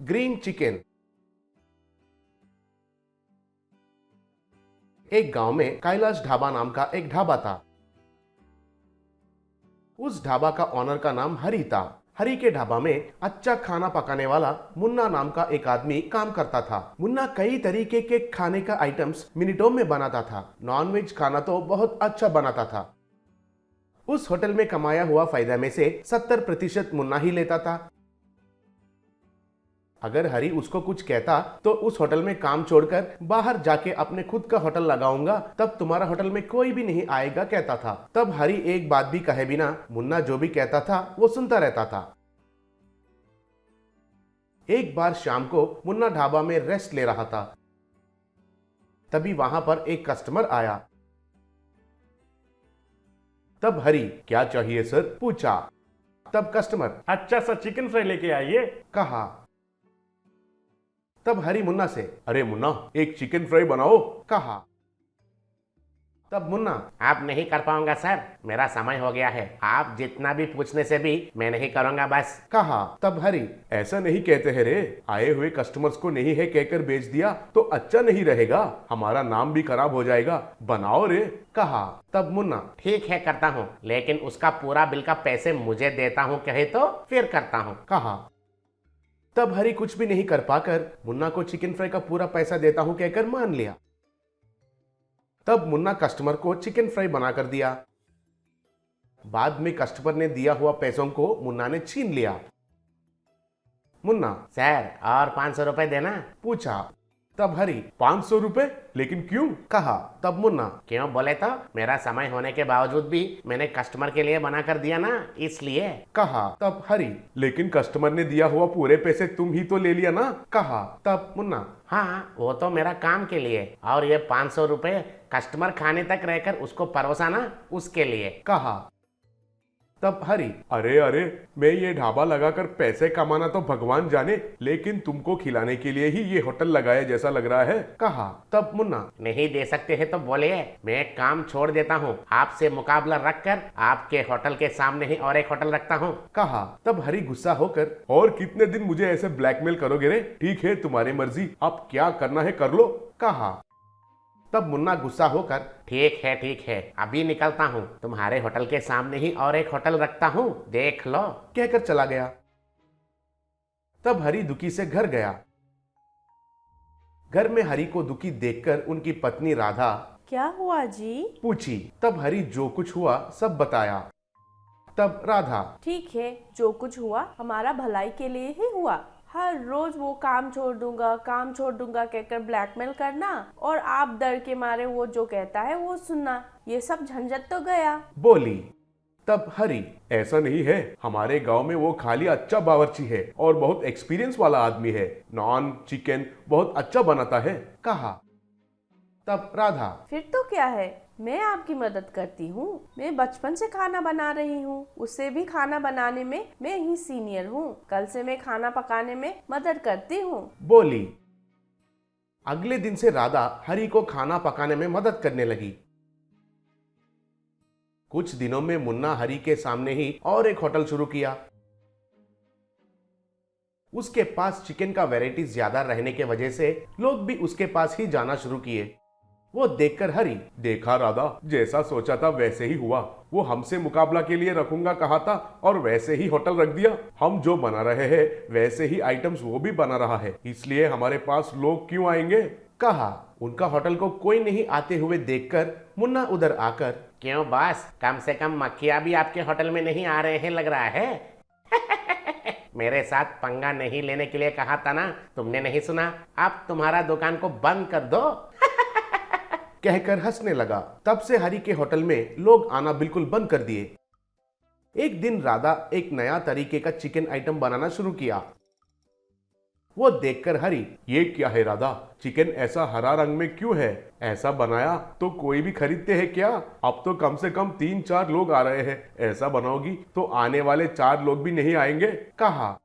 Green chicken. एक गांव में कैलाश ढाबा नाम का एक ढाबा था। उस ढाबा का ऑनर का नाम हरी था। हरी के ढाबा में अच्छा खाना पकाने वाला मुन्ना नाम का एक आदमी काम करता था। मुन्ना कई तरीके के खाने का आइटम्स मिनटों में बनाता था। नॉनवेज खाना तो बहुत अच्छा बनाता था। उस होटल में कमाया हुआ फायदा में से 70% मुन्ना ही लेता था। अगर हरी उसको कुछ कहता तो उस होटल में काम छोड़कर बाहर जाके अपने खुद का होटल लगाऊंगा, तब तुम्हारा होटल में कोई भी नहीं आएगा कहता था। तब हरी एक बात भी कहे बिना मुन्ना जो भी कहता था वो सुनता रहता था। एक बार शाम को मुन्ना ढाबा में रेस्ट ले रहा था। तभी वहां पर एक कस्टमर आया। तब हरी क्या चाहिए सर पूछा। तब कस्टमर अच्छा सा चिकन फ्राई लेके आइए। कहा। तब हरी मुन्ना से अरे मुन्ना एक चिकन फ्राई बनाओ कहा। तब मुन्ना आप नहीं कर पाऊंगा सर, मेरा समय हो गया है। आप जितना भी पूछने से भी मैं नहीं करूंगा बस। कहा। तब हरी ऐसा नहीं कहते हैं रे, आए हुए कस्टमर्स को नहीं है कहकर बेच दिया तो अच्छा नहीं रहेगा, हमारा नाम भी खराब हो जाएगा, बनाओ रे कहा। तब मुन्ना ठीक है करता हूँ, लेकिन उसका पूरा बिल का पैसे मुझे देता हूँ कहे तो फिर करता हूँ कहा। तब हरी कुछ भी नहीं कर पाकर मुन्ना को चिकन फ्राई का पूरा पैसा देता हूं कहकर मान लिया। तब मुन्ना कस्टमर को चिकन फ्राई बनाकर दिया। बाद में कस्टमर ने दिया हुआ पैसों को मुन्ना ने छीन लिया। मुन्ना सर और 500 रुपए देना। पूछा। तब हरी 500 रुपए लेकिन क्यों कहा। तब मुन्ना क्यों बोले तो मेरा समय होने के बावजूद भी मैंने कस्टमर के लिए बना कर दिया ना, इसलिए कहा। तब हरी लेकिन कस्टमर ने दिया हुआ पूरे पैसे तुम ही तो ले लिया ना कहा। तब मुन्ना हाँ वो तो मेरा काम के लिए, और ये 500 रुपए कस्टमर खाने तक रहकर उसको परोसाना उसके लिए कहा। तब हरी अरे अरे मैं ये ढाबा लगाकर पैसे कमाना तो भगवान जाने, लेकिन तुमको खिलाने के लिए ही ये होटल लगाया जैसा लग रहा है कहा। तब मुन्ना नहीं दे सकते हैं तो बोलिए, मैं काम छोड़ देता हूँ, आपसे मुकाबला रखकर आपके होटल के सामने ही और एक होटल रखता हूँ कहा। तब हरी गुस्सा होकर और कितने दिन मुझे ऐसे ब्लैकमेल करोगे रे, ठीक है तुम्हारी मर्जी, आप क्या करना है कर लो कहा। तब मुन्ना गुस्सा होकर ठीक है अभी निकलता हूँ, तुम्हारे होटल के सामने ही और एक होटल रखता हूँ, देख लो कहकर चला गया। तब हरी दुखी से घर गया। घर में हरी को दुखी देखकर उनकी पत्नी राधा क्या हुआ जी? पूछी। तब हरी जो कुछ हुआ सब बताया। तब राधा ठीक है, जो कुछ हुआ हमारा भलाई के लिए ही हुआ। हर रोज वो काम छोड़ दूंगा कहकर ब्लैकमेल करना, और आप डर के मारे वो जो कहता है वो सुनना, ये सब झंझट तो गया बोली। तब हरी ऐसा नहीं है, हमारे गांव में वो खाली अच्छा बावर्ची है और बहुत एक्सपीरियंस वाला आदमी है, नॉन चिकन बहुत अच्छा बनाता है कहा। तब राधा फिर तो क्या है, मैं आपकी मदद करती हूँ, मैं बचपन से खाना बना रही हूँ, उससे भी खाना बनाने में मैं ही सीनियर हूँ, कल से मैं खाना पकाने में मदद करती हूँ बोली। अगले दिन से राधा हरी को खाना पकाने में मदद करने लगी। कुछ दिनों में मुन्ना हरी के सामने ही और एक होटल शुरू किया। उसके पास चिकन का वैरायटी ज्यादा रहने के वजह से लोग भी उसके पास ही जाना शुरू किए। वो देखकर हरी देखा राधा जैसा सोचा था वैसे ही हुआ, वो हमसे मुकाबला के लिए रखूंगा कहा था और वैसे ही होटल रख दिया, हम जो बना रहे हैं वैसे ही आइटम्स वो भी बना रहा है, इसलिए हमारे पास लोग क्यों आएंगे कहा। उनका होटल को कोई नहीं आते हुए देखकर मुन्ना उधर आकर क्यों बॉस, कम से कम मक्खियाँ भी आपके होटल में नहीं आ रहे हैं लग रहा है मेरे साथ पंगा नहीं लेने के लिए कहा था ना, तुमने नहीं सुना, अब तुम्हारा दुकान को बंद कर दो कहकर हंसने लगा। तब से हरी के होटल में लोग आना बिल्कुल बंद कर दिए। एक दिन राधा एक नया तरीके का चिकन आइटम बनाना शुरू किया। वो देखकर हरी ये क्या है राधा, चिकन ऐसा हरा रंग में क्यों है, ऐसा बनाया तो कोई भी खरीदते हैं क्या, अब तो कम से कम 3-4 लोग आ रहे हैं, ऐसा बनाओगी तो आने वाले 4 लोग भी नहीं आएंगे कहा।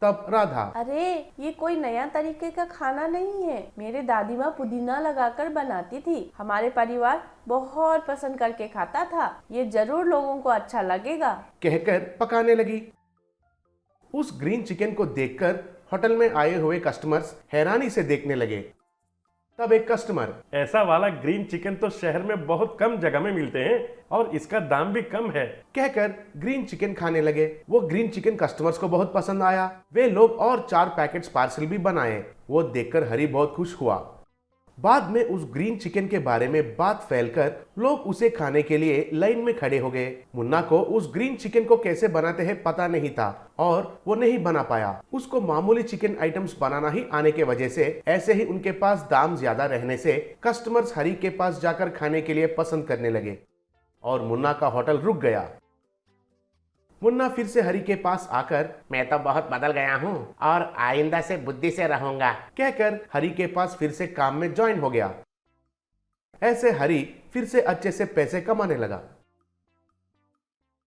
तब राधा अरे ये कोई नया तरीके का खाना नहीं है, मेरे दादी माँ पुदीना लगाकर बनाती थी, हमारे परिवार बहुत पसंद करके खाता था, ये जरूर लोगों को अच्छा लगेगा कहकर पकाने लगी। उस ग्रीन चिकन को देखकर होटल में आए हुए कस्टमर्स हैरानी से देखने लगे। तब एक कस्टमर, ऐसा वाला ग्रीन चिकन तो शहर में बहुत कम जगह में मिलते हैं और इसका दाम भी कम है। कहकर ग्रीन चिकन खाने लगे। वो ग्रीन चिकन कस्टमर्स को बहुत पसंद आया। वे लोग और 4 पैकेट्स पार्सल भी बनाए। वो देखकर हरी बहुत खुश हुआ। बाद में उस ग्रीन चिकन के बारे में बात फैलकर लोग उसे खाने के लिए लाइन में खड़े हो गए। मुन्ना को उस ग्रीन चिकन को कैसे बनाते हैं पता नहीं था और वो नहीं बना पाया। उसको मामूली चिकन आइटम्स बनाना ही आने के वजह से ऐसे ही उनके पास दाम ज्यादा रहने से कस्टमर्स हरी के पास जाकर खाने के लिए पसंद करने लगे और मुन्ना का होटल रुक गया। मुन्ना फिर से हरी के पास आकर, मैं तो बहुत बदल गया हूँ और आइंदा से बुद्धि से रहूंगा, कहकर हरी के पास फिर से काम में ज्वाइन हो गया। ऐसे हरी फिर से अच्छे से पैसे कमाने लगा।